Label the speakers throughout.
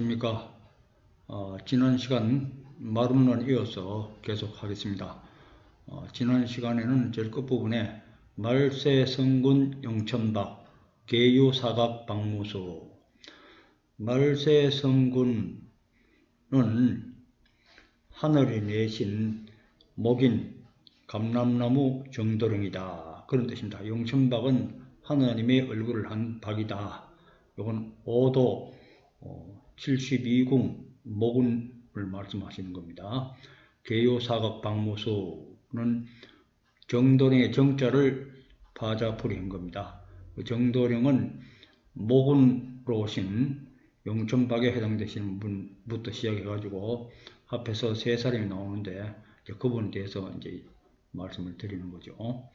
Speaker 1: 안녕하십니까. 지난 시간 말음론 이어서 계속 하겠습니다. 지난 시간에는 제일 끝부분에 말세성군 영천박 계유사각 박무수. 말세성군은 하늘이 내신 목인 감람나무 정도령이다, 그런 뜻입니다. 영천박은 하나님의 얼굴을 한 박이다. 이건 5도 72궁 모군을 말씀하시는 겁니다. 계유사각 박무수는 정도령의 정자를 파자풀이 한 겁니다. 정도령은 모군으로 오신 영천박에 해당되시는 분부터 시작해가지고 앞에서 세 사람이 나오는데 그분에 대해서 이제 말씀을 드리는 거죠.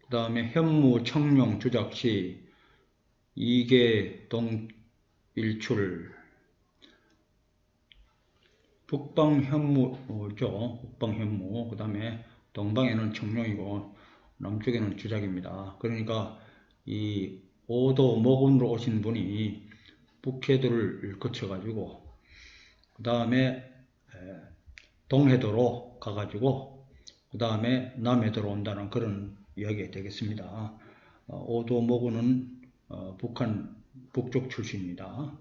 Speaker 1: 그 다음에 현무 청룡 주작시 이계 동일출 북방현무죠. 북방현무. 그 다음에 동방에는 청룡이고 남쪽에는 주작입니다. 그러니까 이 오도 모군으로 오신 분이 북해도를 거쳐가지고 그 다음에 동해도로 가가지고 그 다음에 남해도로 온다는 그런 이야기가 되겠습니다. 오도 모군은 북한 북쪽 출신입니다.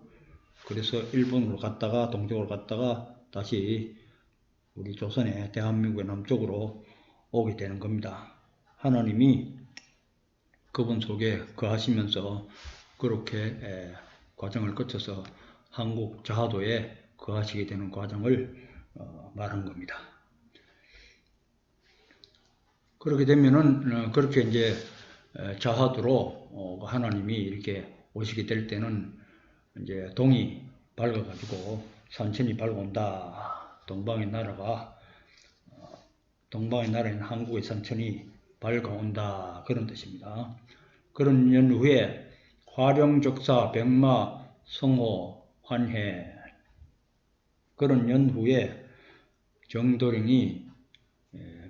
Speaker 1: 그래서 일본으로 갔다가 동쪽으로 갔다가 다시 우리 조선의 대한민국의 남쪽으로 오게 되는 겁니다. 하나님이 그분 속에 거하시면서 그렇게 과정을 거쳐서 한국 자하도에 거하시게 되는 과정을 말한 겁니다. 그렇게 되면은 그렇게 이제 자하도로 하나님이 이렇게 오시게 될 때는 이제 동이 밝아가지고 산천이 밝아온다. 동방의 나라인 한국의 산천이 밝아온다, 그런 뜻입니다. 그런 연후에 화령적사 백마 성호 환해, 그런 연후에 정도령이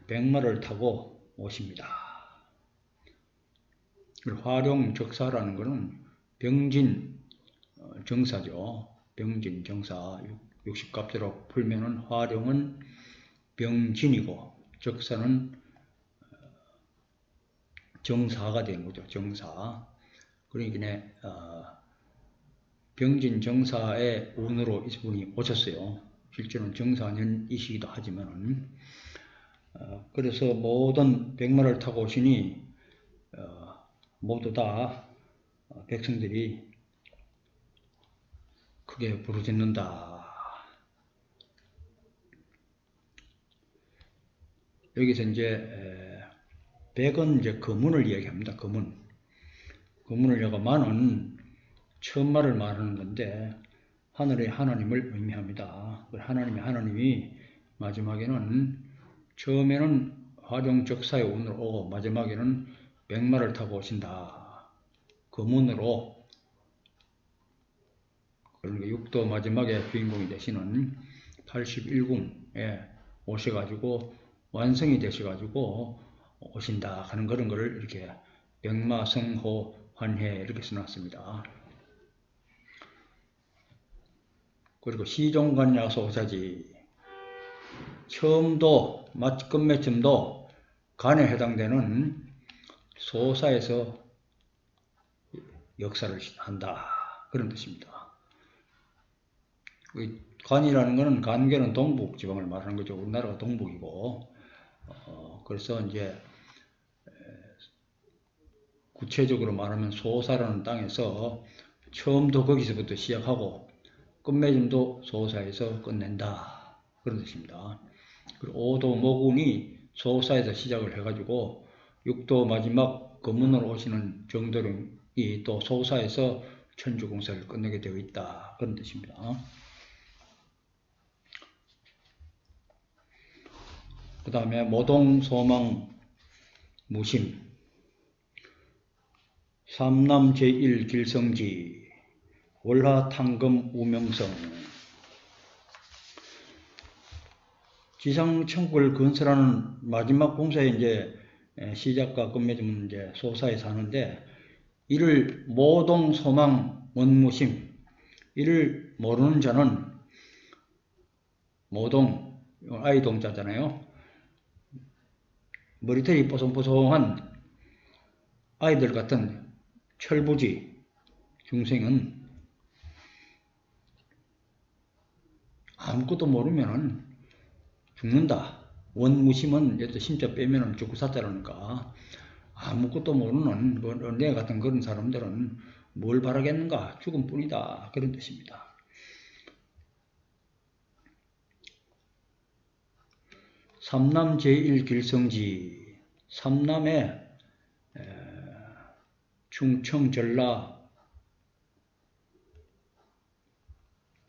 Speaker 1: 백마를 타고 오십니다. 화룡적사라는 것은 병진 정사죠. 병진 정사. 60갑자로 풀면은 화룡은 병진이고 적사는 정사가 된 거죠. 정사. 그러니까 병진 정사의 운으로 이분이 오셨어요. 실제로는 정사년이시기도 하지만은 그래서 모든 백마를 타고 오시니 모두 다 백성들이 크게 부르짖는다. 여기서 이제 백은 이제 거문을 이야기합니다. 거문을 여가만은 천마를 말하는 건데 하늘의 하나님을 의미합니다. 하나님이 마지막에는 처음에는 화룡적사의 운으로 오고 마지막에는 백마를 타고 오신다. 거문으로, 그러니까 육도 마지막에 주인공이 되시는 81궁에 오셔가지고 완성이 되셔가지고 오신다 하는 그런 거를 이렇게 백마 성호 환해 이렇게 써놨습니다. 그리고 시종간야소 오사지, 처음도 끝맺음도 간에 해당되는 소사에서 역사를 한다, 그런 뜻입니다. 간이라는 것은 간계는 동북 지방을 말하는 거죠. 우리나라가 동북이고 그래서 이제 구체적으로 말하면 소사라는 땅에서 처음도 거기서부터 시작하고 끝맺음도 소사에서 끝낸다, 그런 뜻입니다. 그리고 오도 모군이 소사에서 시작을 해가지고 육도 마지막 거문으로 오시는 정도령이 또 소사에서 천주공사를 끝내게 되어 있다, 그런 뜻입니다. 그 다음에 모동 소망 무심, 삼남 제1 길성지, 월하 탕금 우명성. 지상천국을 건설하는 마지막 공사의 이제 시작과 끝맺음은 이제 소사에 사는데, 이를 모동 소망 원무심, 이를 모르는 자는 모동, 아이 동자잖아요. 머리털이 뽀송뽀송한 아이들 같은 철부지 중생은 아무것도 모르면은 죽는다. 원무심은 여기서 심자 빼면은 죽고 사자라니까 아무것도 모르는 내 같은 그런 사람들은 뭘 바라겠는가? 죽음뿐이다. 그런 뜻입니다. 삼남 제1길성지, 삼남의 충청, 전라,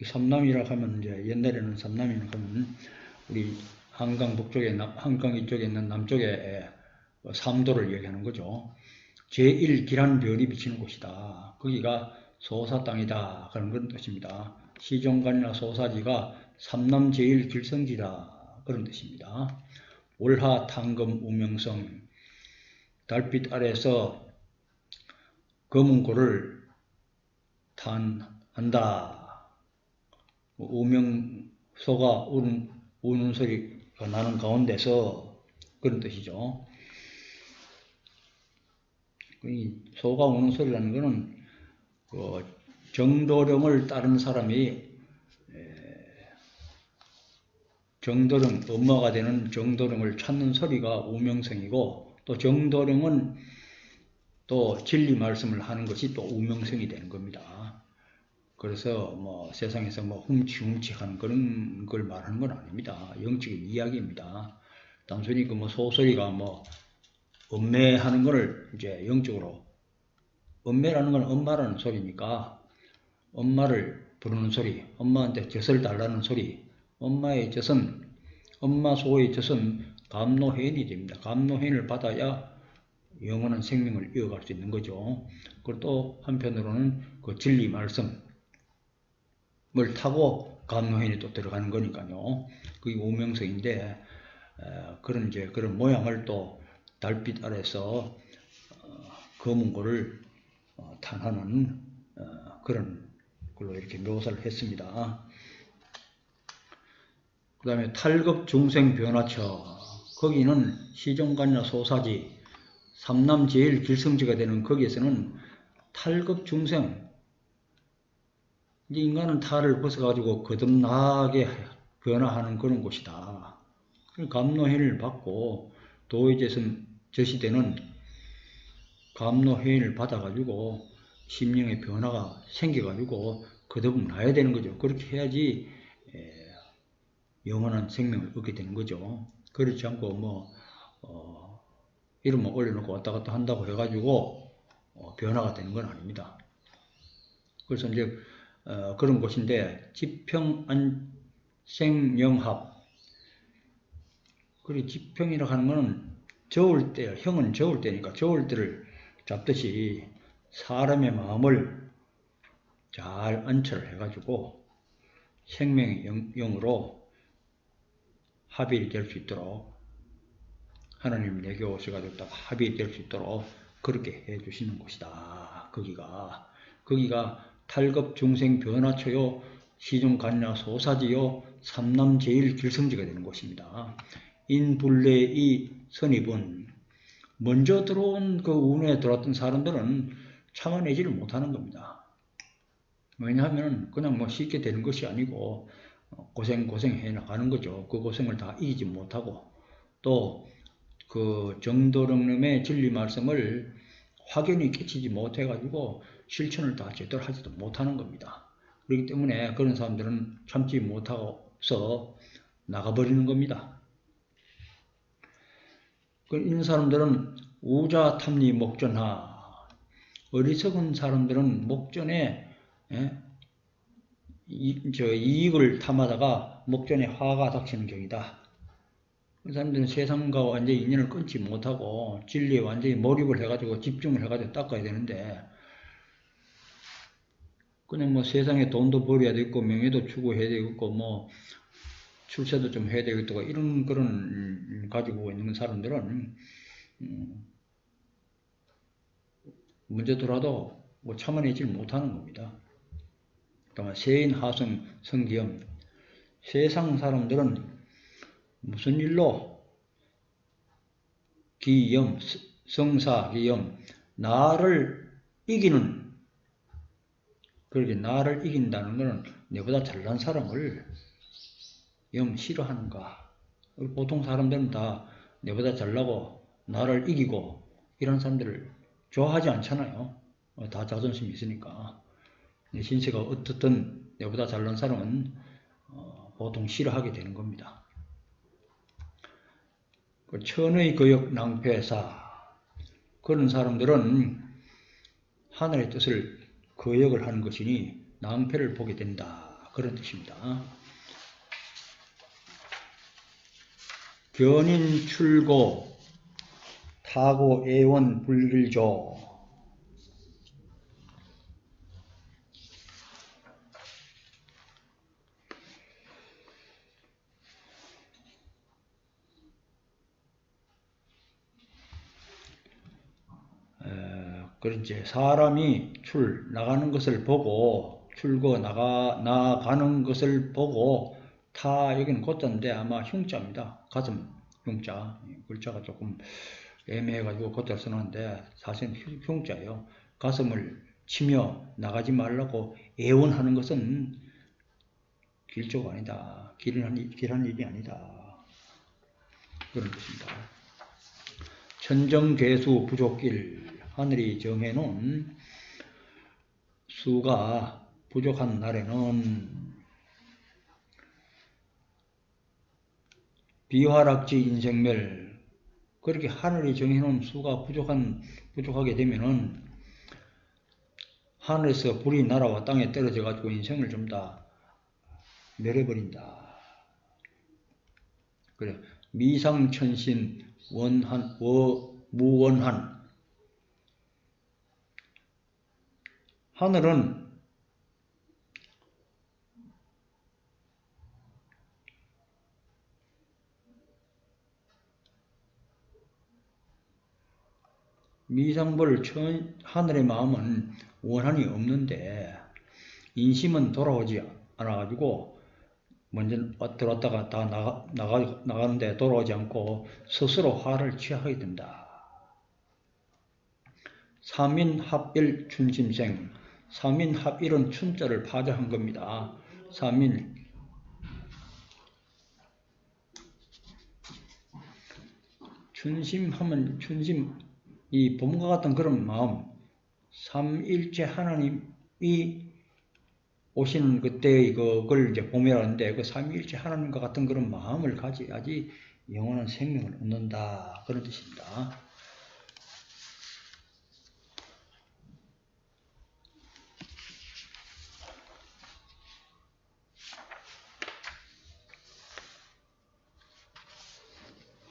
Speaker 1: 삼남이라 하면 이제 옛날에는 삼남이라 하면 우리 한강 북쪽에 한강 이쪽에 있는 남쪽에 삼도를 얘기하는 거죠. 제1기란 별이 비치는 곳이다. 거기가 소사 땅이다. 그런 뜻입니다. 시종간이나 소사지가 삼남 제1길성지다. 그런 뜻입니다. 올하 탕금 우명성, 달빛 아래서 검은고를 탄한다. 우명소가 우는 소리가 나는 가운데서 그런 뜻이죠. 소가 우는 소리라는 것은 정도령을 따른 사람이 정도령, 엄마가 되는 정도령을 찾는 소리가 우명성이고, 또 정도령은 또 진리 말씀을 하는 것이 또 우명성이 되는 겁니다. 그래서 뭐 세상에서 뭐 훔치 하는 그런 걸 말하는 건 아닙니다. 영적인 이야기입니다. 단순히 그 뭐 소소리가 뭐 엄매하는 거를 이제 영적으로, 엄매라는 건 엄마라는 소리니까 엄마를 부르는 소리, 엄마한테 젖을 달라는 소리, 엄마의 젖은, 엄마 소의 젖은 감노해인이 됩니다. 감노해인을 받아야 영원한 생명을 이어갈 수 있는 거죠. 그리고 또 한편으로는 그 진리 말씀을 타고 감노해인이 또 들어가는 거니까요. 그게 오명성인데, 그런 모양을 또 달빛 아래서 검은고를 탄하는 그런 걸로 이렇게 묘사를 했습니다. 그 다음에 탈급 중생 변화처, 거기는 시종간이나 소사지, 삼남 제일 길성지가 되는 거기에서는 탈급 중생, 인간은 탈을 벗어가지고 거듭나게 변화하는 그런 곳이다. 감노해인을 받고 도의제시 되는 감노해인을 받아가지고 심령의 변화가 생겨가지고 거듭나야 되는 거죠. 그렇게 해야지 영원한 생명을 얻게 되는 거죠. 그렇지 않고 뭐 이름만 올려놓고 왔다 갔다 한다고 해가지고 변화가 되는 건 아닙니다. 그래서 이제 그런 곳인데 지평안생영합, 그리고 지평이라고 하는 것은 저울 때, 형은 저울 때니까 저울 때를 잡듯이 사람의 마음을 잘 안철을 해가지고 생명의 영으로 합일이 될 수 있도록, 하나님 내게 오셔가지고 딱 합일이 될 수 있도록 그렇게 해주시는 곳이다. 거기가 탈급 중생 변화처요, 시중간야 소사지요, 삼남 제일 길성지가 되는 곳입니다. 인불례의 선입은 먼저 들어온 그 운에 들어왔던 사람들은 참아내지를 못하는 겁니다. 왜냐하면 그냥 뭐 쉽게 되는 것이 아니고 고생해 나가는 거죠. 그 고생을 다 이기지 못하고 또 그 정도령님의 진리 말씀을 확연히 깨치지 못해가지고 실천을 다 제대로 하지도 못하는 겁니다. 그렇기 때문에 그런 사람들은 참지 못하고서 나가버리는 겁니다. 이런 사람들은 우자탐리 목전하, 어리석은 사람들은 목전에 이익을 탐하다가 목전에 화가 닥치는 경이다. 그 사람들은 세상과 완전히 인연을 끊지 못하고 진리에 완전히 몰입을 해가지고 집중을 해가지고 닦아야 되는데, 그냥 뭐 세상에 돈도 벌어야 되고 명예도 추구해야 되고 뭐 출세도 좀 해야 되겠다고 이런 그런 가지고 있는 사람들은 문제더라도 뭐 참아내질 못하는 겁니다. 그러니까 세인 하성 성기염. 세상 사람들은 무슨 일로 기염, 성사, 기염, 나를 이기는, 그렇게 나를 이긴다는 것은 내보다 잘난 사람을 싫어하는가. 보통 사람들은 다 내보다 잘나고 나를 이기고 이런 사람들을 좋아하지 않잖아요. 다 자존심이 있으니까. 신세가 어떻든 내보다 잘난 사람은 보통 싫어하게 되는 겁니다. 천의 거역 낭패사. 그런 사람들은 하늘의 뜻을 거역을 하는 것이니 낭패를 보게 된다. 그런 뜻입니다. 견인 출고 타고 애원 불길조. 그런지 사람이 나가는 것을 보고 출고 나가는 것을 보고 타, 여기는 고자인데 아마 흉자입니다. 가슴 흉자. 글자가 조금 애매해가지고 고자를 써놨는데 사실은 흉자예요. 가슴을 치며 나가지 말라고 애원하는 것은 길조가 아니다. 길한 일이 아니다. 그런 뜻입니다. 천정계수 부족길. 하늘이 정해놓은 수가 부족한 날에는 비화락지 인생멸. 그렇게 하늘이 정해놓은 수가 부족하게 되면은 하늘에서 불이 날아와 땅에 떨어져 가지고 인생을 좀 다 멸해버린다. 그래. 미상천신 무원한. 하늘은 미상벌 하늘의 마음은 원한이 없는데 인심은 돌아오지 않아가지고 먼저 들어왔다가 다 나가는데 돌아오지 않고 스스로 화를 취하게 된다. 삼인합일 춘심생. 삼인합일은 춘자를 파자한 겁니다. 삼인. 춘심하면 이 봄과 같은 그런 마음. 삼일체 하나님이 오시는 그때의 그걸 이제 봄이라는데 그 삼일체 하나님과 같은 그런 마음을 가져야지 영원한 생명을 얻는다. 그런 뜻입니다.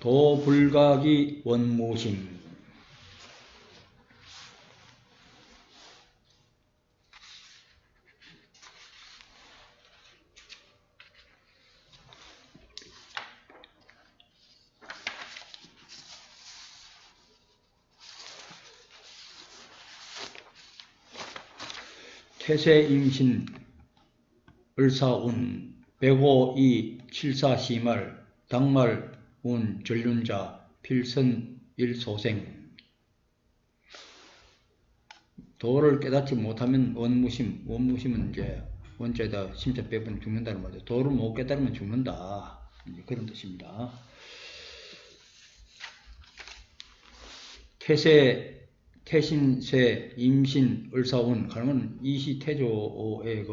Speaker 1: 도불각이 원무심. 태세임신 을사운 백오이 칠사시말 당말 운 전륜자 필선 일소생. 도를 깨닫지 못하면 원무심은 이제 원자에다 심자 빼면 죽는다는 말이죠. 도를 못 깨달으면 죽는다. 이제 그런 뜻입니다. 태신세 임신 을사운. 그러면 이시태조의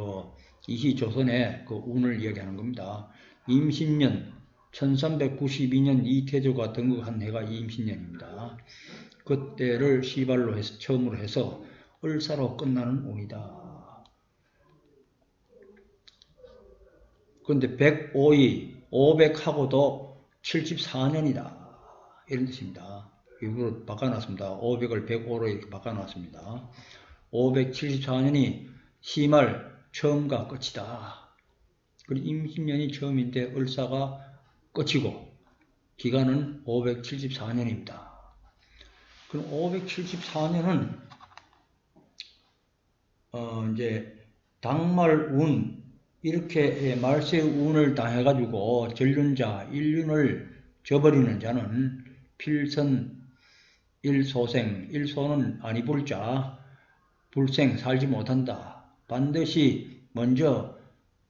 Speaker 1: 이시조선의 그 운을 이야기하는 겁니다. 임신년 1392년 이태조가 등극한 해가 임신년입니다. 그때를 시발로 해서 처음으로 해서 을사로 끝나는 운이다. 그런데 105이 500하고도 74년이다. 이런 뜻입니다. 일부러 바꿔놨습니다. 500을 105로 이렇게 바꿔놨습니다. 574년이 시말 처음과 끝이다. 그리고 임신년이 처음인데 을사가 끝이고 기간은 574년입니다. 그럼 574년은 이제 당말 운, 이렇게 말세 운을 당해가지고 전륜자, 일륜을 저버리는 자는 필선, 일소생, 일소는 아니불자, 불생, 살지 못한다. 반드시 먼저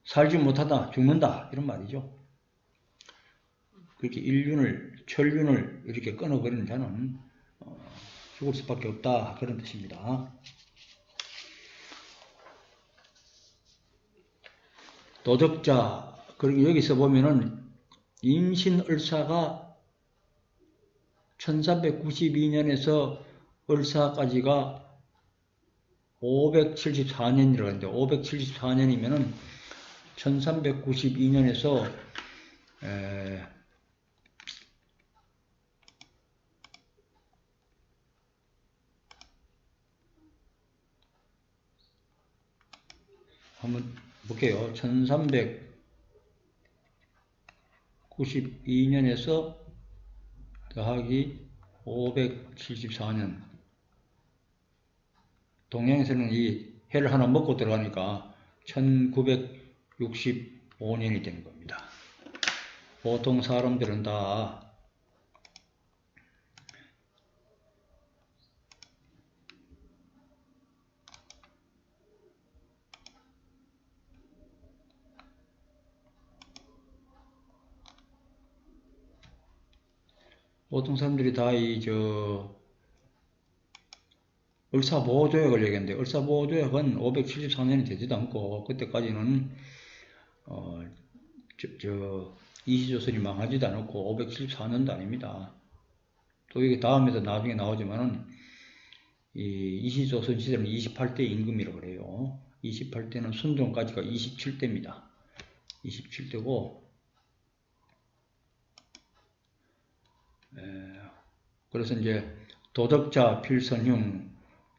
Speaker 1: 살지 못하다, 죽는다. 이런 말이죠. 그렇게 일륜을, 천륜을 이렇게 끊어버리는 자는 죽을 수밖에 없다. 그런 뜻입니다. 도덕자, 그리고 여기서 보면은 임신을사가 1392년에서 을사까지가 574년이라고 하는데 574년이면은 1392년에서 한번 볼게요. 1392년에서 더하기 574년. 동양에서는 이 해를 하나 먹고 들어가니까 1965년이 되는 겁니다. 보통 사람들은 다 을사보호조약을 얘기하는데, 을사보호조약은 574년이 되지도 않고, 그때까지는, 이시조선이 망하지도 않았고, 574년도 아닙니다. 또 이게 다음에도 나중에 나오지만은, 이 이시조선 시대는 28대 임금이라고 그래요. 28대는 순종까지가 27대입니다. 27대고, 그래서 이제 도덕자 필선흉,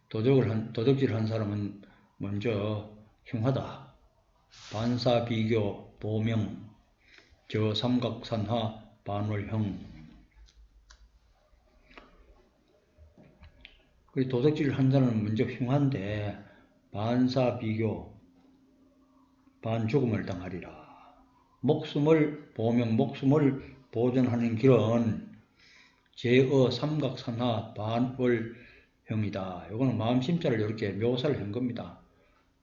Speaker 1: 도덕질 한 사람은 먼저 흉하다. 반사비교, 보명, 저삼각산화, 반월형. 도덕질 한 사람은 먼저 흉한데 반사비교, 반죽음을 당하리라. 목숨을 보존하는 길은 제어 삼각산화 반월형이다. 이거는 마음심자를 이렇게 묘사를 한 겁니다.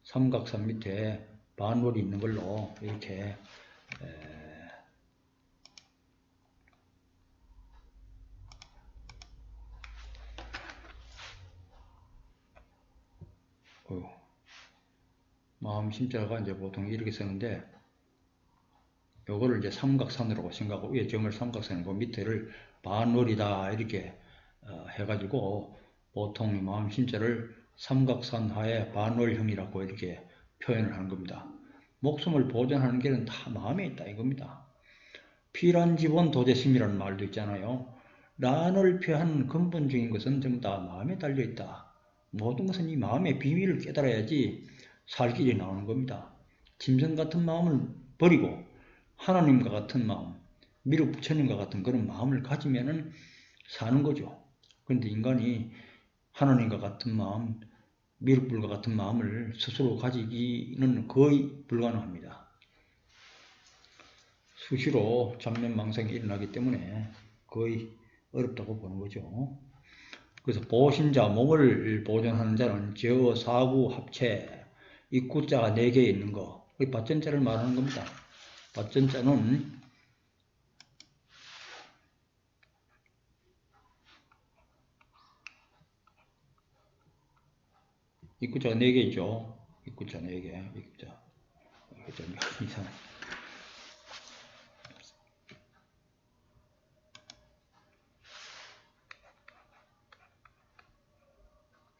Speaker 1: 삼각산 밑에 반월이 있는 걸로 이렇게 마음심자가 이제 보통 이렇게 쓰는데 요거를 이제 삼각산으로 생각하고 위에 점을 삼각산이고 밑에를 반월이다 이렇게 해가지고 보통 마음심자를 삼각산하의 반월형이라고 이렇게 표현을 하는 겁니다. 목숨을 보존하는 길은 다 마음에 있다 이겁니다. 피란지본 도재심이라는 말도 있잖아요. 란을 표한 근본적인 것은 전부 다 마음에 달려있다. 모든 것은 이 마음의 비밀을 깨달아야지 살 길이 나오는 겁니다. 짐승 같은 마음을 버리고 하나님과 같은 마음, 미륵 부처님과 같은 그런 마음을 가지면은 사는 거죠. 그런데 인간이 하나님과 같은 마음, 미륵불과 같은 마음을 스스로 가지기는 거의 불가능합니다. 수시로 잡념망상이 일어나기 때문에 거의 어렵다고 보는 거죠. 그래서 보신자, 몸을 보존하는 자는 저, 사구, 합체, 입구자가 4개 있는 거, 밭전자를 말하는 겁니다. 밭전자는 입구자가 4개 있죠. 입구자 4개, 입구자. 이상해.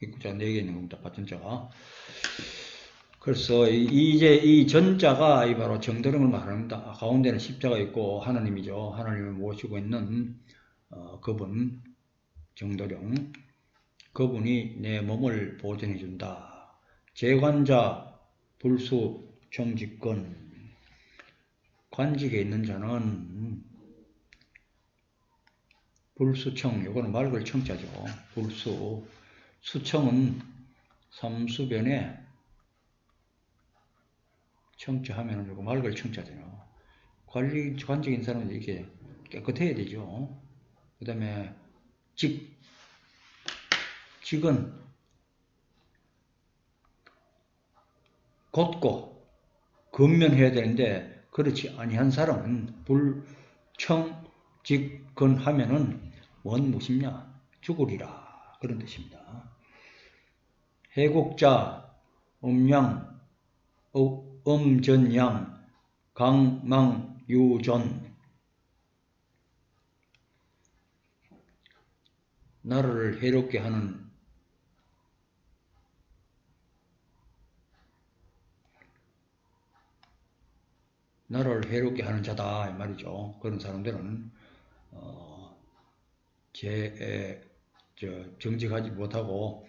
Speaker 1: 입구자 4개 있는 겁니다. 밭전자가. 그래서 이제 이 전자가 바로 정도령을 말합니다. 가운데는 십자가 있고 하나님이죠. 하나님을 모시고 있는 그분 정도령. 그분이 내 몸을 보존해 준다. 재관자 불수 정직권. 관직에 있는 자는 불수청, 이거는 맑을 청자죠. 불수. 수청은 삼수변에 청자하면은 요거 맑을 청자잖아요. 관적인 사람은 이렇게 깨끗해야 되죠. 그 다음에 직은 곧고 근면해야 되는데 그렇지 아니한 사람은 불청직근하면은 원무심냐 죽으리라 그런 뜻입니다. 해곡자 음양 음전양 강망유전 나라를 해롭게 하는 자다 이 말이죠. 그런 사람들은 정직하지 못하고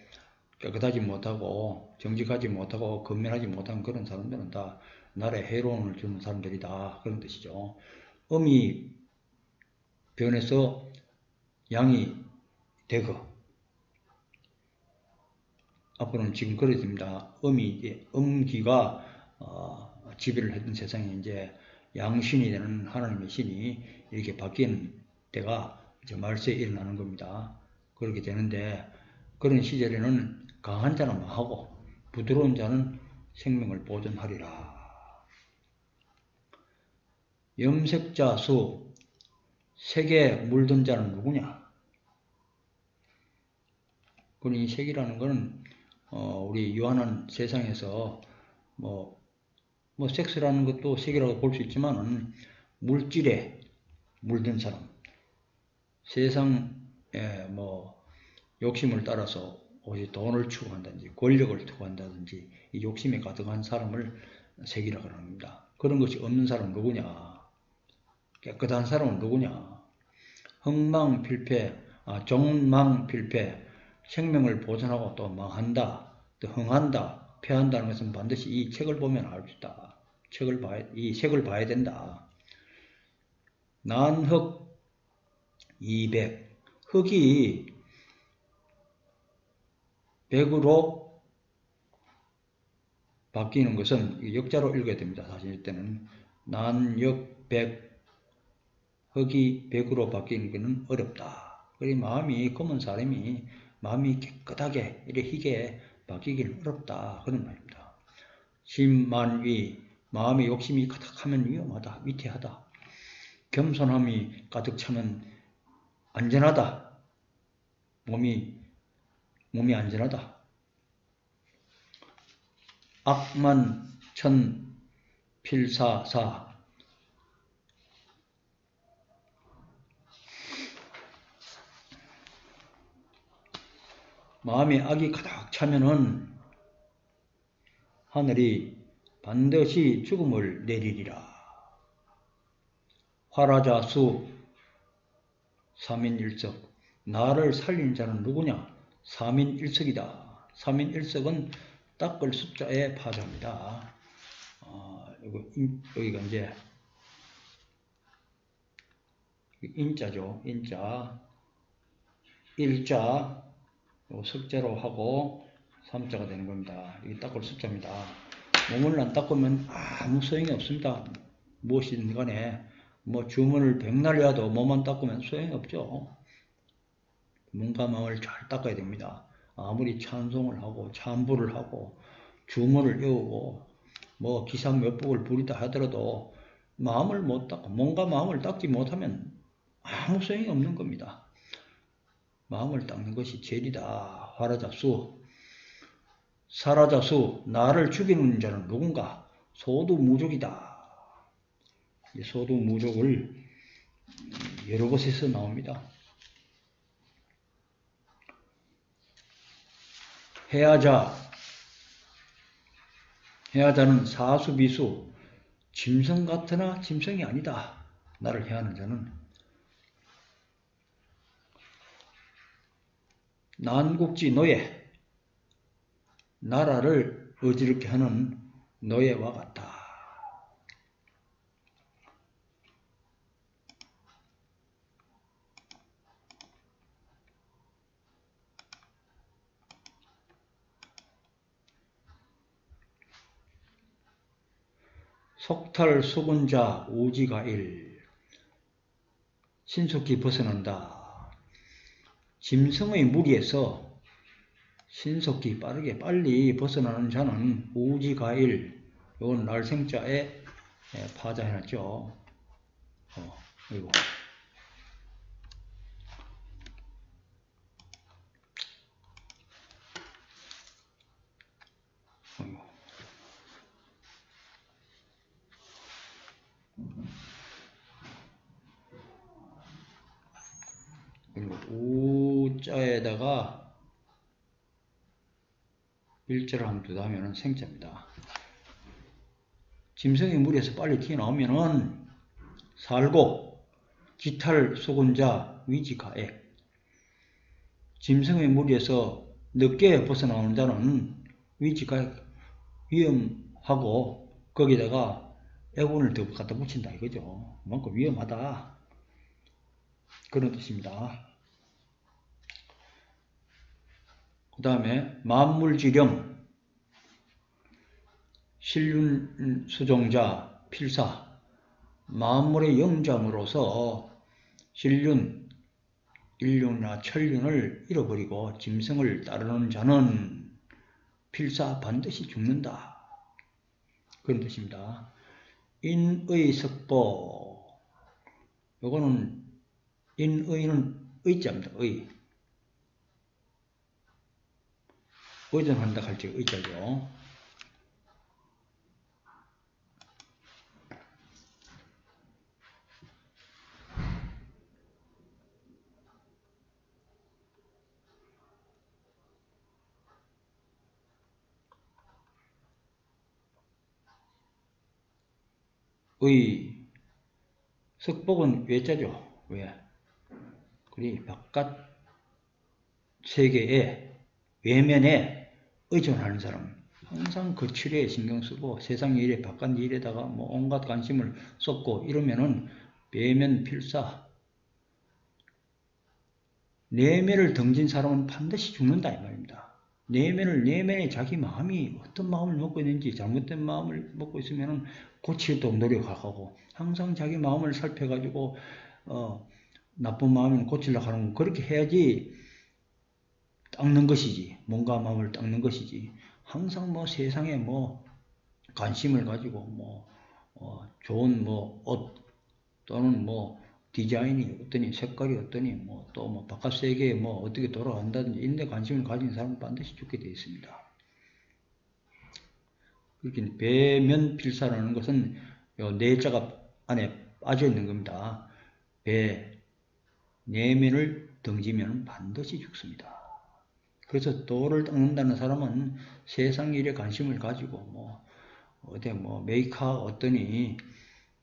Speaker 1: 깨끗하지 못하고 정직하지 못하고 근면하지 못한 그런 사람들은 다 나라에 해로움을 주는 사람들이다 그런 뜻이죠. 음이 변해서 양이 되거 앞으로는 지금 그렇습니다. 음기가 지배를 했던 세상에 이제 양신이 되는 하나님의 신이 이렇게 바뀐 때가 이제 말세에 일어나는 겁니다. 그렇게 되는데 그런 시절에는 강한 자는 망하고 부드러운 자는 생명을 보존하리라. 염색자 수 색에 물든 자는 누구냐? 이 색이라는 것은 우리 유한한 세상에서 뭐 섹스라는 것도 색이라고 볼 수 있지만은 물질에 물든 사람, 세상에 욕심을 따라서 오직 돈을 추구한다든지 권력을 추구한다든지 이 욕심에 가득한 사람을 색이라고 합니다. 그런 것이 없는 사람은 누구냐? 깨끗한 사람은 누구냐? 종망필패, 생명을 보존하고 또 망한다, 또 흥한다, 패한다는 것은 반드시 이 책을 보면 알 수 있다. 이 색을 봐야 된다. 난흑 200. 흑이 100으로 바뀌는 것은 역자로 읽어야 됩니다. 사실 이때는 난역 100 흑이 100으로 바뀌는 것은 어렵다. 그리 마음이 검은 사람이 마음이 깨끗하게 이렇게 희게 바뀌기는 어렵다. 그런 말입니다. 심만위 마음의 욕심이 가득하면 위험하다. 위태하다. 겸손함이 가득 차면 안전하다. 몸이 안전하다. 악만천 필사사 마음에 악이 가득 차면은 하늘이 반드시 죽음을 내리리라. 화라자수 삼인일석 나를 살린 자는 누구냐? 삼인일석이다. 삼인일석은 닦을 숫자의 파자입니다. 여기가 이제 인자죠. 인자, 일자, 석자로 하고 삼자가 되는 겁니다. 이게 닦을 숫자입니다. 몸을 안 닦으면 아무 소용이 없습니다. 무엇이든 간에 주문을 백날 해도 몸만 닦으면 소용이 없죠. 몸과 마음을 잘 닦아야 됩니다. 아무리 찬송을 하고 찬부를 하고 주문을 외우고 기상 몇 복을 부리다 하더라도 마음을 못 닦고 몸과 마음을 닦지 못하면 아무 소용이 없는 겁니다. 마음을 닦는 것이 제일이다. 화라자수 사라자수 나를 죽이는 자는 누군가? 소두무족이다. 소두무족을 여러 곳에서 나옵니다. 해하자는 사수비수 짐승 같으나 짐승이 아니다. 나를 해하는 자는 난국지 노예 나라를 어지럽게 하는 노예와 같다. 속탈 수군자 우지가일. 신속히 벗어난다. 짐승의 무리에서 신속히 빠르게 빨리 벗어나는 자는 우지가일. 이건 날생자에 파자해놨죠. 이거. 그리고 우자에다가 일자를 한번 두다 하면 생자입니다. 짐승의 무리에서 빨리 튀어나오면은 살고 기탈 속은자 위지가액. 짐승의 무리에서 늦게 벗어나오는 자는 위지가액 위험하고 거기다가 애군을 더 갖다 붙인다 이거죠. 그만큼 위험하다 그런 뜻입니다. 그 다음에 만물지령 신륜수종자 필사. 만물의 영장으로서 신륜, 인륜이나 천륜을 잃어버리고 짐승을 따르는 자는 필사 반드시 죽는다. 그런 뜻입니다. 인의 석보. 요거는 인의는 의자입니다. 의존한다 할지 의자죠. 석복은 외자죠. 왜? 그리 바깥 세계에 외면에 의존하는 사람. 항상 거칠에 신경 쓰고 세상 일에 바깥 일에다가 뭐 온갖 관심을 쏟고 이러면은 외면 필사. 내면을 던진 사람은 반드시 죽는다 이 말입니다. 내면에 자기 마음이 어떤 마음을 먹고 있는지 잘못된 마음을 먹고 있으면 고치도록 노력하고 항상 자기 마음을 살펴가지고 나쁜 마음은 고치려고 하는 건 그렇게 해야지 닦는 것이지. 몸과 마음을 닦는 것이지. 항상 뭐 세상에 뭐 관심을 가지고 뭐 좋은 뭐 옷 또는 뭐 디자인이 어떠니 색깔이 어떠니 뭐 또 뭐 바깥 세계에 뭐 어떻게 돌아간다든지 이런 데 관심을 가진 사람은 반드시 죽게 되어 있습니다. 그렇게 배면필사라는 것은 요 내자가 안에 빠져 있는 겁니다. 내면을 등지면 반드시 죽습니다. 그래서 도를 닦는다는 사람은 세상 일에 관심을 가지고 뭐 어디 뭐 메이크업 어떠니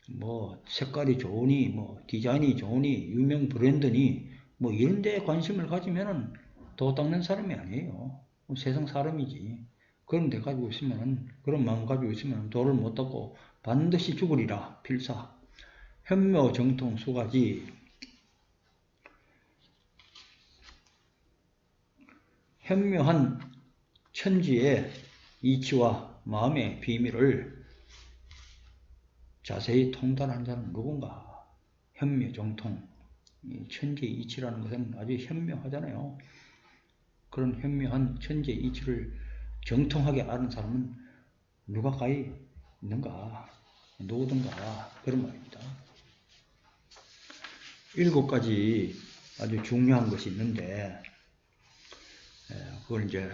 Speaker 1: 뭐 색깔이 좋으니 뭐 디자인이 좋으니 유명 브랜드니 뭐 이런 데에 관심을 가지면은 도 닦는 사람이 아니에요. 세상 사람이지. 그런 데 가지고 있으면 그런 마음 가지고 있으면 도를 못 닦고 반드시 죽으리라 필사. 현묘 정통 수가지. 현묘한 천지의 이치와 마음의 비밀을 자세히 통달한 자는 누군가? 현묘 정통. 천지의 이치라는 것은 아주 현묘하잖아요. 그런 현묘한 천지의 이치를 정통하게 아는 사람은 누가 가히 있는가? 누구든가 그런 말입니다. 7가지 아주 중요한 것이 있는데 그걸 이제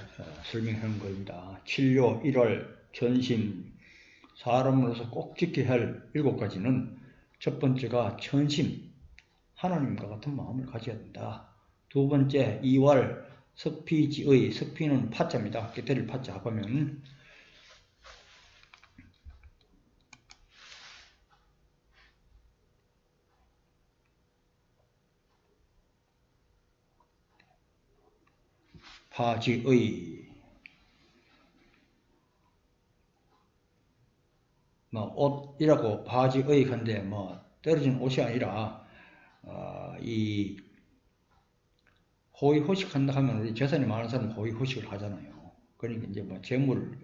Speaker 1: 설명하는 겁니다. 진료, 일월, 전심, 사람으로서 꼭 지켜야 할 7가지는 첫 번째가 천심, 하나님과 같은 마음을 가져야 된다. 두 번째, 이월, 석피지의, 석피는 파자입니다. 깨때릴 파자 하면 파지의 뭐 옷이라고 바지의 한데 뭐 떨어진 옷이 아니라 이 호의호식 한다 하면 우리 재산이 많은 사람은 호의호식을 하잖아요. 그러니까 이제 뭐 재물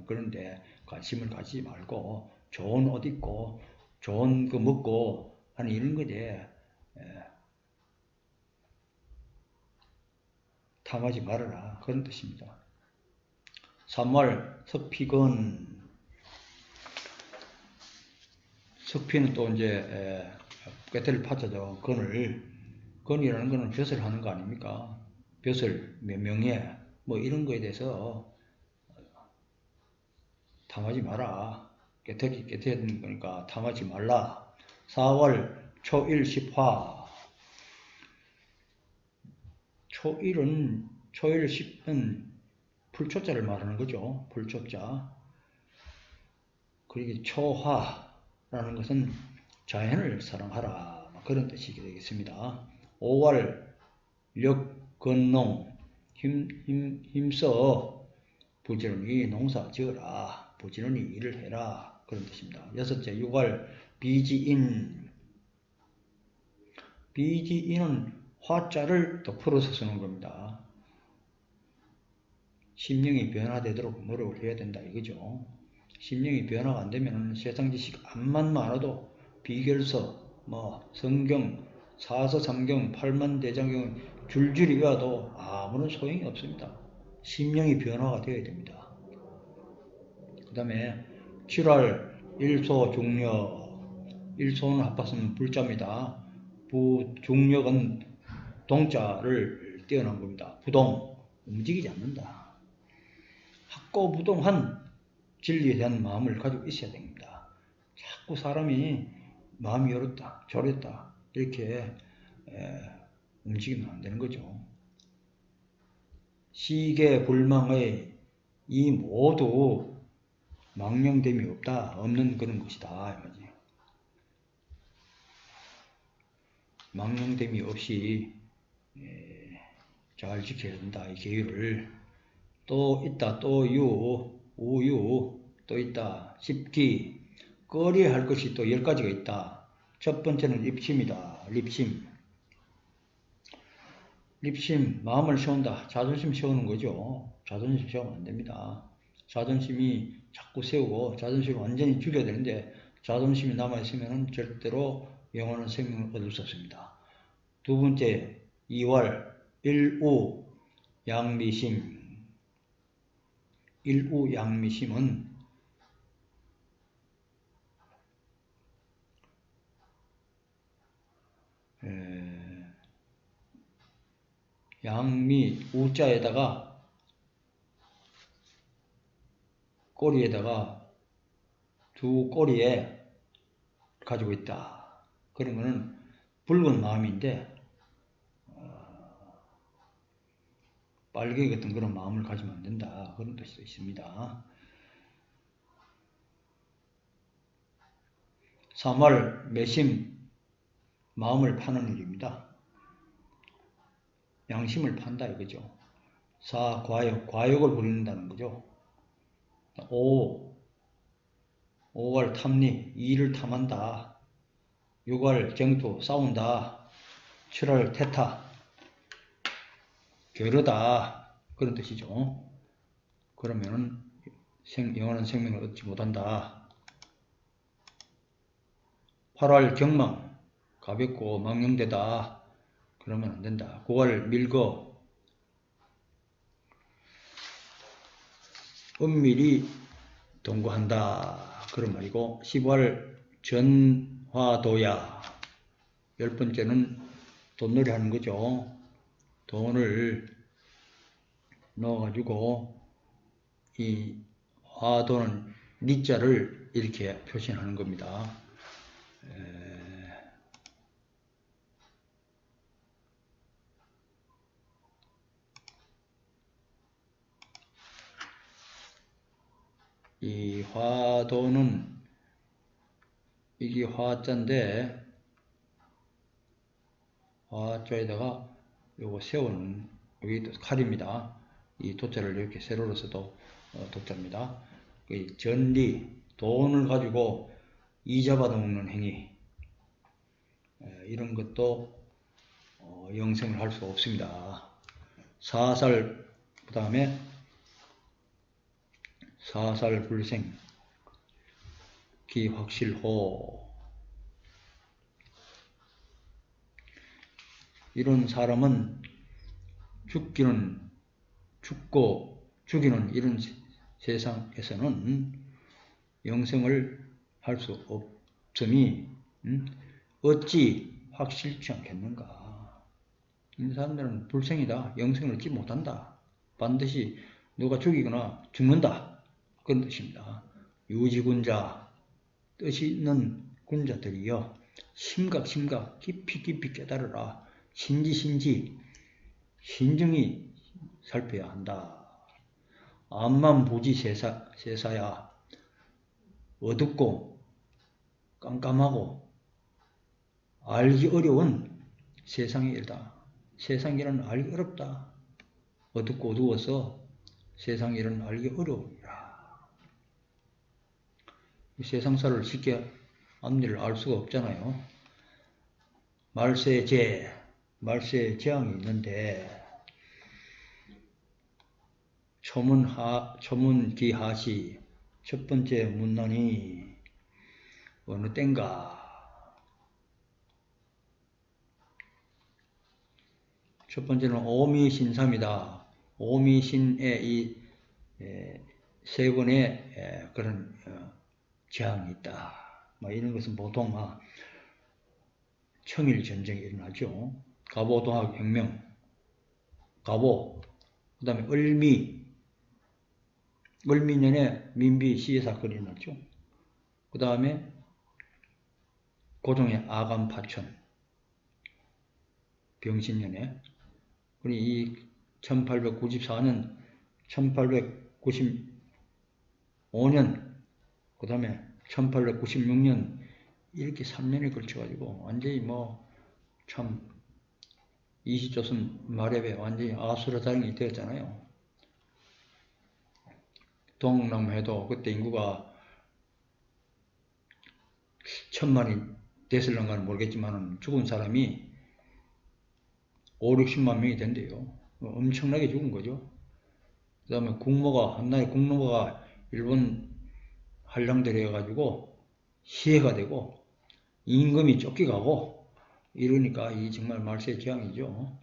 Speaker 1: 그런데 관심을 가지지 말고 좋은 옷 입고 좋은 거 먹고 하는 이런 거지. 탐하지 말아라. 그런 뜻입니다. 3월 석피근. 석피는 또 이제 꿰테를 파자죠. 건이라는 거는 벼슬 하는 거 아닙니까? 벼슬, 명예, 뭐 이런 거에 대해서 탐하지 마라. 깨트리는 거니까 탐하지 말라. 4월 초일 10화. 초일 10은 풀초자를 말하는 거죠. 풀초자. 그리고 초화라는 것은 자연을 사랑하라. 그런 뜻이 되겠습니다. 5월 력건농. 힘써 부지런히 농사 지어라. 부지런히 일을 해라. 그런 뜻입니다. 6째 6월 비지인. 비지인은 화자를 더 풀어서 쓰는 겁니다. 심령이 변화되도록 노력을 해야 된다 이거죠. 심령이 변화가 안 되면 세상 지식 암만 많아도 비결서, 성경, 사서삼경, 팔만대장경 줄줄이 외워도 아무런 소용이 없습니다. 심령이 변화가 되어야 됩니다. 그 다음에 7월 일소중력. 일소는 합하면 불자입니다. 부중력은 동자를 떼어난 겁니다. 부동, 움직이지 않는다. 학고부동한 진리에 대한 마음을 가지고 있어야 됩니다. 자꾸 사람이 마음이 열었다, 졸였다 이렇게 움직이면 안 되는 거죠. 시계불망의 이 모두 망령됨이 없는 그런 것이다. 이거지. 망령됨이 없이 잘 지켜야 된다. 이 계율을. 또 있다. 또 우유, 또 있다. 십기, 꺼려야 할 것이 또 10가지가 있다. 첫 번째는 입심이다. 립심, 마음을 세운다. 자존심 세우는 거죠. 자존심 세우면 안 됩니다. 자존심이 자꾸 세우고 자존심을 완전히 죽여야 되는데 자존심이 남아있으면 절대로 영원한 생명을 얻을 수 없습니다. 두 번째, 2월 일우 양미심. 일우 양미심은 양미 우자에다가 꼬리에다가 두 꼬리에 가지고 있다. 그런 거는 붉은 마음인데 빨개 같은 그런 마음을 가지면 안 된다. 그런 뜻도 있습니다. 3월 매심, 마음을 파는 일입니다. 양심을 판다 이거죠. 4. 과욕을 부린다는 거죠. 5월 탐리, 이를 탐한다. 6월 정투, 싸운다. 7월 태타, 겨루다. 그런 뜻이죠. 그러면은 영원한 생명을 얻지 못한다. 8월 경망, 가볍고 망령되다. 그러면 안 된다. 9월 밀거, 은밀히 동거한다. 그런 말이고 10월 전화도야. 10번째는 돈놀이 하는 거죠. 돈을 넣어가지고 이 화도는 니자를 이렇게 표시하는 겁니다. 이 화도는 이게 화자인데 화자에다가 요거 세우는 여기 칼입니다. 이 도자를 이렇게 세로로 써도 도자입니다. 전리, 돈을 가지고 이자 받아먹는 행위, 이런 것도 영생을 할 수 없습니다. 사살, 그 다음에 사살불생, 확실호. 이런 사람은 죽고 죽이는 이런 세상에서는 영생을 할 수 없으니 어찌 확실치 않겠는가. 이 사람들은 불생이다. 영생을 얻지 못한다. 반드시 누가 죽이거나 죽는다. 그런 뜻입니다. 유지군자, 뜻이 있는 군자들이여 심각 깊이 깨달으라. 신지 신중히 살펴야 한다. 암만 부지 세사야 어둡고 깜깜하고 알기 어려운 세상의 일이다. 세상 일은 알기 어렵다. 어둡고 어두워서 세상 일은 알기 어려우니라. 세상사를 쉽게 앞일을 알 수가 없잖아요. 말세의 재앙이 있는데 초문기하시 첫 번째 문난이 어느 땐가. 첫 번째는 오미신삼이다. 오미신의 이 세 번의 그런 재앙이 있다. 이런 것은 보통 청일 전쟁이 일어나죠. 갑오동학 혁명, 갑오, 그 다음에 을미년에 민비 시해 사건이 일어났죠. 그 다음에 고종의 아간파천, 병신년에, 이 1894년, 1895년, 그 다음에 1896년, 이렇게 3년에 걸쳐가지고 완전히 참 이시조선 말에 완전히 아수라장이 되었잖아요. 동남해도 그때 인구가 1000만이 됐을런가는 모르겠지만 죽은 사람이 5, 60만 명이 된대요. 엄청나게 죽은 거죠. 그 다음에 한나라의 국무가 일본 한량대로해가지고 시해가 되고 임금이 쫓겨가고 이러니까 이 정말 말세의 재앙이죠.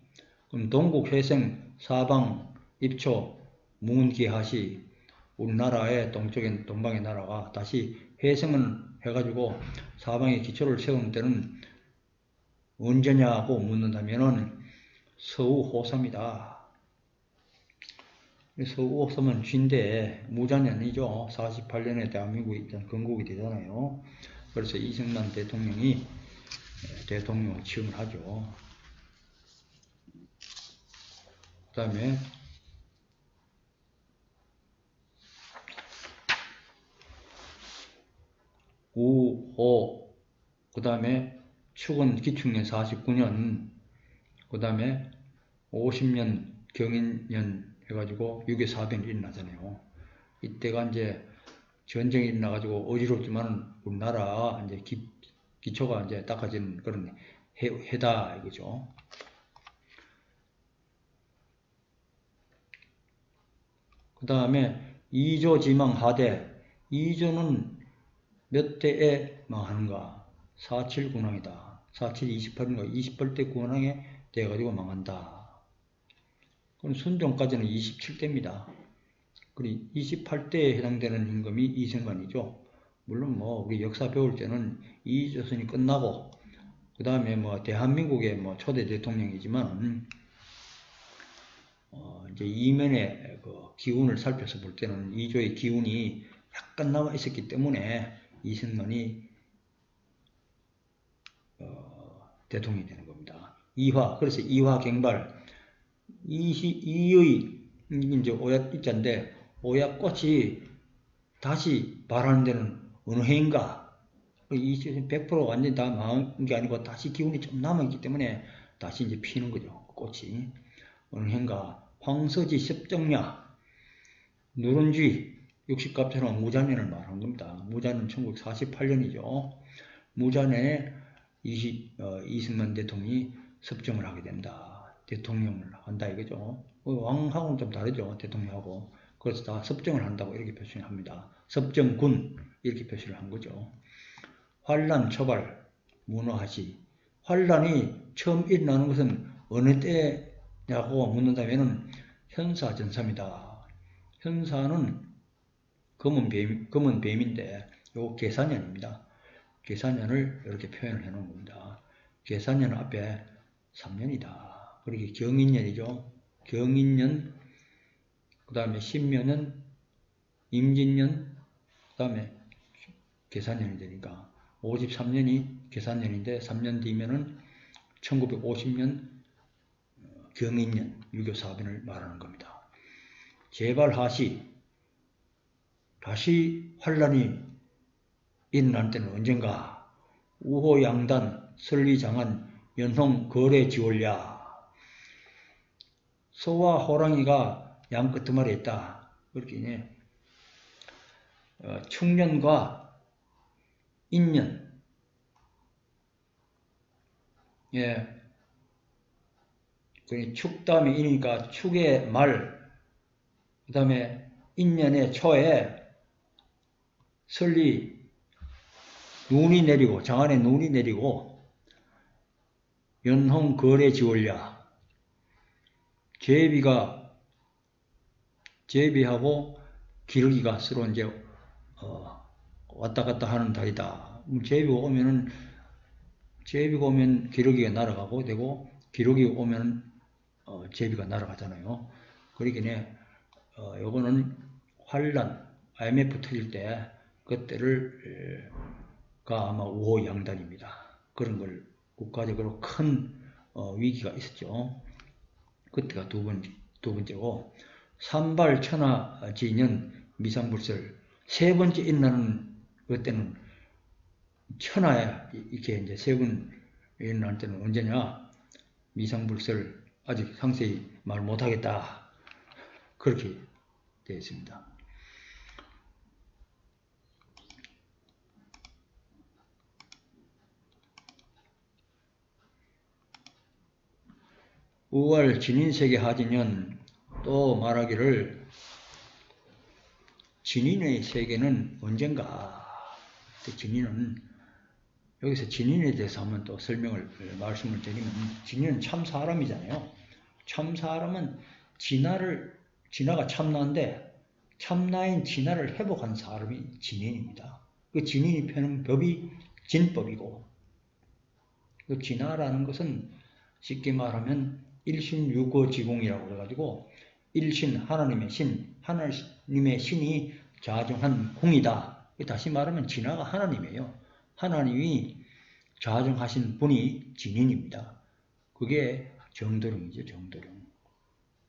Speaker 1: 그럼 동국, 회생, 사방, 입초, 무은기하시 우리나라의 동쪽에 동방의 나라가 다시 회생을 해가지고 사방에 기초를 세우는 때는 언제냐고 묻는다면은 서우호삼이다. 서우호삼은 쥔데 무자년이죠. 48년에 대한민국이 건국이 되잖아요. 그래서 이승만 대통령이 대통령을 취임을 하죠. 그 다음에 우호, 그 다음에 축은 기축년 49년, 그 다음에 50년 경인년 해가지고 6.25 사변이 일어나잖아요. 이때가 이제 전쟁이 일어나가지고 어지럽지만 우리나라 이제 기초가 이제 닦아지는 그런 해다 이거죠. 그 다음에 2조 지망 하대. 2조는 몇 대에 망하는가? 47 군왕이다. 47, 28인가? 28대 군왕에 돼가지고 망한다. 그럼 순종까지는 27대입니다. 그리고 28대에 해당되는 임금이 이승만이죠. 물론 우리 역사 배울 때는 이조선이 끝나고 그 다음에 대한민국의 초대 대통령이지만 이제 이면의 그 기운을 살펴서 볼 때는 이조의 기운이 약간 남아 있었기 때문에 이승만이 대통령이 되는 겁니다. 그래서 이화갱발 이의 이제 오약자인데 오약꽃이 다시 발하는 데는 어느 해인가? 100% 완전히 다 망한 게 아니고 다시 기운이 좀 남아있기 때문에 다시 이제 피는 거죠. 꽃이. 어느 해인가? 황서지 십정야 누른쥐 60갑처럼 무자년을 말한 겁니다. 무자는 1948년이죠. 무자년에 이승만 대통령이 섭정을 하게 된다. 대통령을 한다 이거죠. 왕하고는 좀 다르죠. 대통령하고. 그래서 다 섭정을 한다고 이렇게 표시를 합니다. 섭정군 이렇게 표시를 한 거죠. 환란 처발 문어하시. 환란이 처음 일어나는 것은 어느 때냐고 묻는다면 현사전사입니다. 현사는 검은 뱀인데 요 계산년입니다. 계산년을 이렇게 표현을 해 놓은 겁니다. 계산년 앞에 3년이다. 그렇게 경인년이죠. 경인년, 그 다음에 신년은 임진년, 그 다음에 계산년이 되니까 53년이 계산년인데 3년 뒤면은 1950년 경인년 유교사변을 말하는 겁니다. 제발하시, 다시 환란이 일어날 때는 언젠가 우호양단 설리장한 연홍 거래지올랴. 소와 호랑이가 양끄트말에 있다. 그렇게 축년과 인년, 축 다음에 인이니까 축의 말, 그 다음에 인년의 초에 설리 눈이 내리고, 장안에 눈이 내리고, 연홍 거래 지올랴. 제비하고 기러기가 서로 이제, 왔다 갔다 하는 달이다. 제비가 오면 기러기가 날아가고 되고, 기러기가 오면, 제비가 날아가잖아요. 그러기에, 요거는 환란, IMF 터질 때, 그때가 아마 우호양단입니다. 그런 걸 국가적으로 큰 위기가 있었죠. 그때가 두 번째고, 산발천하지년 미상불설, 세 번째 일어나는 그때는 천하야. 이렇게 이제 세 번 일어날 때는 언제냐? 미상불설, 아직 상세히 말 못하겠다. 그렇게 되어 있습니다. 우월 진인세계 하진년 또 말하기를 진인의 세계는 언젠가. 진인은 여기서 진인에 대해서 한번 또 말씀을 드리면 진인은 참 사람이잖아요. 참 사람은 진화가 참나인데 참나인 진화를 회복한 사람이 진인입니다. 그 진인이 펴는 법이 진법이고 그 진화라는 것은 쉽게 말하면 일신유거지공이라고 해가지고 일신 하나님의 신이 자정한 공이다. 다시 말하면 진화가 하나님이에요. 하나님이 자정하신 분이 진인입니다. 그게 정도령이죠. 정도령.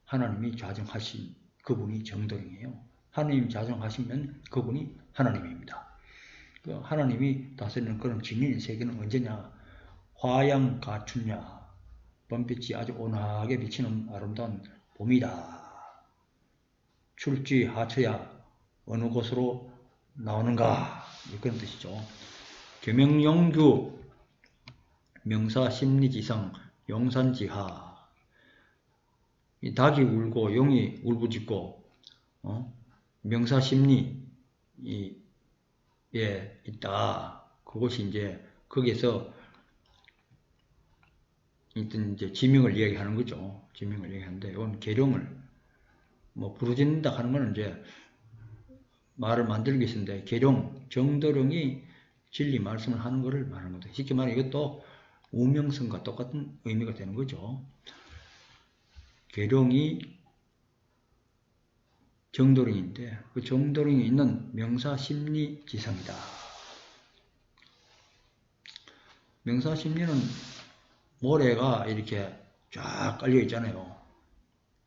Speaker 1: 하나님이 자정하신 그분이 정도령이에요. 하나님 자정하시면 그분이 하나님입니다. 그 하나님이 다스리는 그런 진인의 세계는 언제냐? 화양가춘야. 봄빛이 아주 온화하게 비치는 아름다운 봄이다. 출지 하처야. 어느 곳으로 나오는가? 그런 뜻이죠. 계명영규 명사심리지상 용산지하. 이 닭이 울고 용이 울부짖고 명사심리에 있다. 그것이 이제 거기에서 이제 지명을 이야기하는 거죠. 지명을 이야기하는데 이건 계룡을 부르짖는다 하는 건 이제 말을 만들기 위해서인데 계룡 정도령이 진리 말씀을 하는 것을 말하는 거죠. 쉽게 말해 이것도 우명성과 똑같은 의미가 되는 거죠. 계룡이 정도령인데 그 정도령이 있는 명사심리지상이다. 명사심리는 모래가 이렇게 쫙 깔려 있잖아요.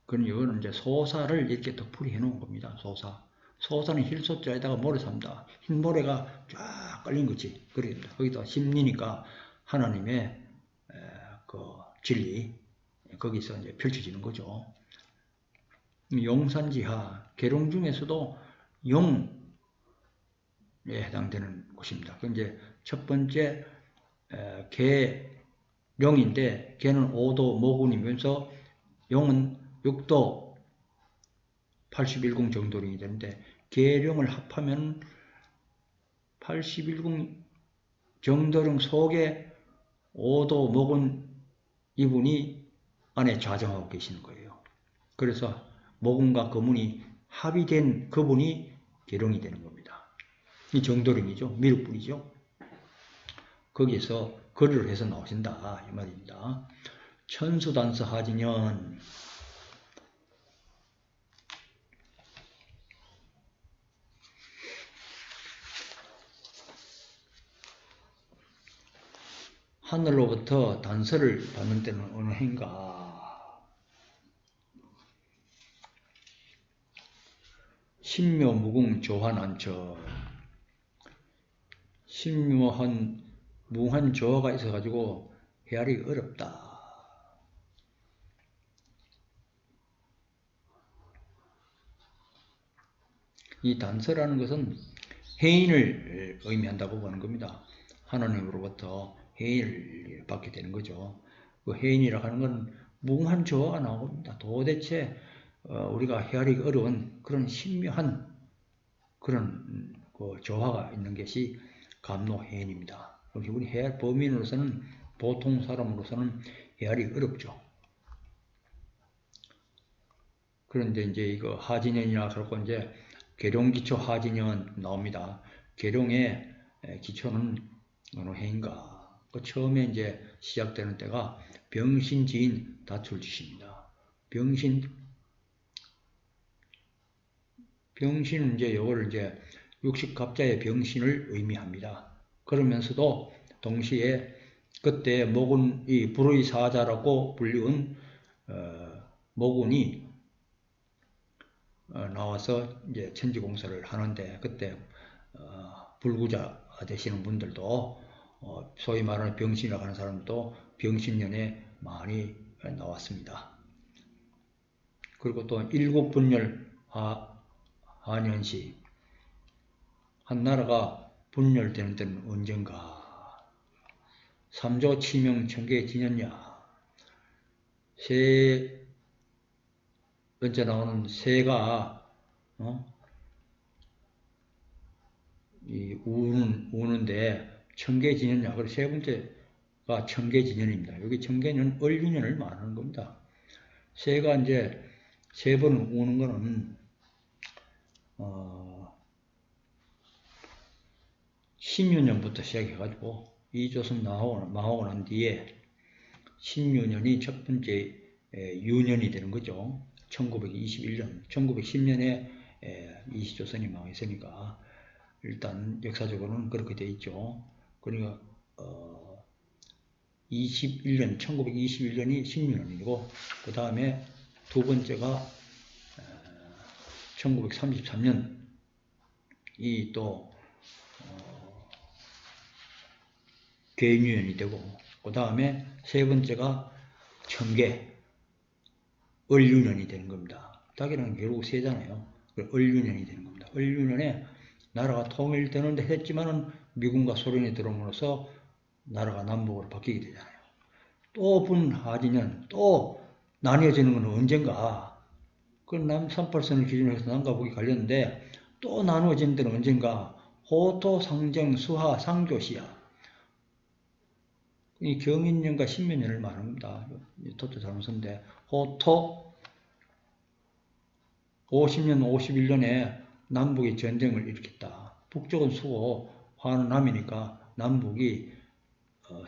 Speaker 1: 그럼 이거는 이제 소사를 이렇게 덮풀이 해 놓은 겁니다. 소사는 힐소자에다가 모래 삽니다. 흰 모래가 쫙 깔린 거지. 그러니까 거기다 심리니까 하나님의 그 진리 거기서 이제 펼쳐지는 거죠. 용산지하 계룡 중에서도 용에 해당되는 곳입니다. 그 이제 첫 번째 계룡인데 개는 5도 모군이면서 용은 6도 81궁 정도령이 되는데 계령을 합하면 81궁 정도령 속에 오도 목은 이분이 안에 좌정하고 계시는 거예요. 그래서 목운과 거문이 합의된 그분이 계령이 되는 겁니다. 이 정도령이죠. 미륵불이죠. 거기에서 거리를 해서 나오신다 이 말입니다. 천수단서 하진연 하늘로부터 단서를 받는 때는 어느 해인가? 신묘무궁 조환안처. 신묘한 무한 조화가 있어가지고 헤아리기 어렵다. 이 단서라는 것은 해인을 의미한다고 보는 겁니다. 하나님으로부터 해인을 받게 되는 거죠. 그 해인이라고 하는 건 무한 조화가 나옵니다. 도대체 우리가 헤아리기 어려운 그런 신묘한 그런 그 조화가 있는 것이 감로해인입니다. 우리 범인으로서는 보통 사람으로서는 헤아리기 어렵죠. 그런데 이제 이거 하진연이라 그러고 이제 계룡기초 하진연 나옵니다. 계룡의 기초는 어느 해인가? 그 처음에 이제 시작되는 때가 병신지인 다출지시입니다. 병신은 이제 이걸 이제 육식갑자의 병신을 의미합니다. 그러면서도 동시에 그때 목운 이 불의 사자라고 불리운 목운이 나와서 이제 천지공사를 하는데 그때 불구자 되시는 분들도 소위 말하는 병신이라고 하는 사람도 병신년에 많이 나왔습니다. 그리고 또 일곱분열 한연시 한 나라가 분열되는 때는 언젠가? 삼조 치명 천계 진연야. 세 번째 나오는 새가 우는데 천계진연야. 그래서 세 번째가 천계진연입니다. 여기 천계는 을유년을 말하는 겁니다. 새가 이제 세 번 우는 거는 16년부터 시작해가지고 이조선 망하고 난 뒤에 16년이 첫 번째 유년이 되는 거죠. 1921년, 1910년에 이시조선이 망했으니까 일단 역사적으로는 그렇게 돼 있죠. 그러니까 1921년이 16년이고 그 다음에 두 번째가 1933년이 또 괴유년이 되고 그 다음에 세 번째가 천계 을유년이 되는 겁니다. 닭이라는 결국 새잖아요. 을유년이 되는 겁니다. 을유년에 나라가 통일되는데 했지만은 미군과 소련이 들어옴으로써 나라가 남북으로 바뀌게 되잖아요. 또 분하진년 또 나뉘어지는 건 언젠가? 그 남38선을 기준으로 해서 남과 북이 갈렸는데 또 나누어진 데는 언젠가? 호토, 상정, 수하, 상교시야. 이 경인년과 신묘년을 말하는 겁니다. 토토 잘못 썼는데 호토 50년, 51년에 남북이 전쟁을 일으켰다. 북쪽은 수고, 화는 남이니까 남북이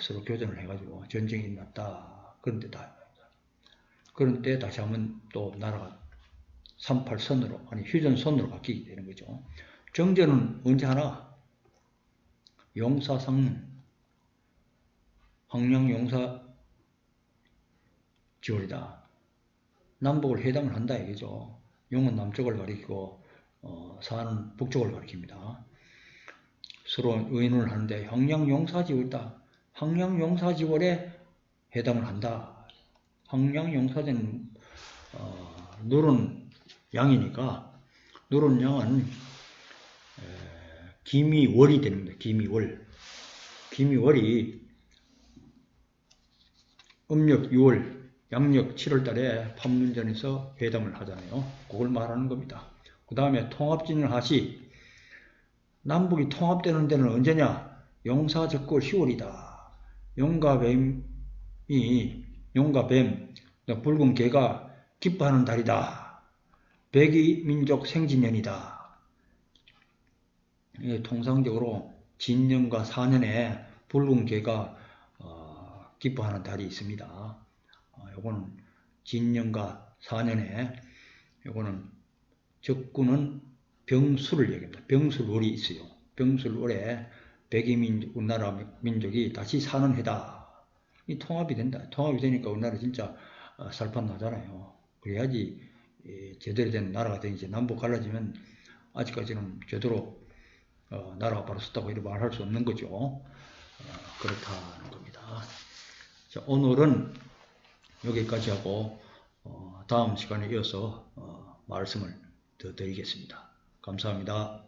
Speaker 1: 서로 교전을 해가지고 전쟁이 일어났다. 그런 때다. 그런 때 다시 한번 또 나라가 38선으로, 아니 휴전선으로 바뀌게 되는 거죠. 정전은 언제 하나? 용사상문, 황량용사 지월이다. 남북을 회담을 한다 이거죠. 용은 남쪽을 가리키고 사는 북쪽을 가리킵니다. 서로 의논을 하는데 황량용사지월이다. 황량용사지월에 회담을 한다. 황량용사는 누른 양이니까 누른 양은 기미월이 되는 겁니다. 기미월이 음력 6월 양력 7월달에 판문점에서 회담을 하잖아요. 그걸 말하는 겁니다. 그 다음에 통합진을 하시. 남북이 통합되는 데는 언제냐? 용사적고 10월이다. 용과 뱀, 붉은 개가 기뻐하는 달이다. 백이민족 생진년이다. 통상적으로 진년과 사년에 붉은 개가 기뻐하는 달이 있습니다. 요거는 진년과 사년에 요거는 적군은 병술을 얘기합니다. 병술월이 있어요. 병술월에 백이민족, 우리나라 민족이 다시 사는 해다. 이 통합이 된다. 통합이 되니까 우리나라 진짜 살판 나잖아요. 그래야지 제대로 된 나라가 되지. 남북 갈라지면 아직까지는 제대로 나라가 바로 섰다고 이렇게 말할 수 없는 거죠. 그렇다는 겁니다. 자, 오늘은 여기까지 하고 다음 시간에 이어서 말씀을 더 드리겠습니다. 감사합니다.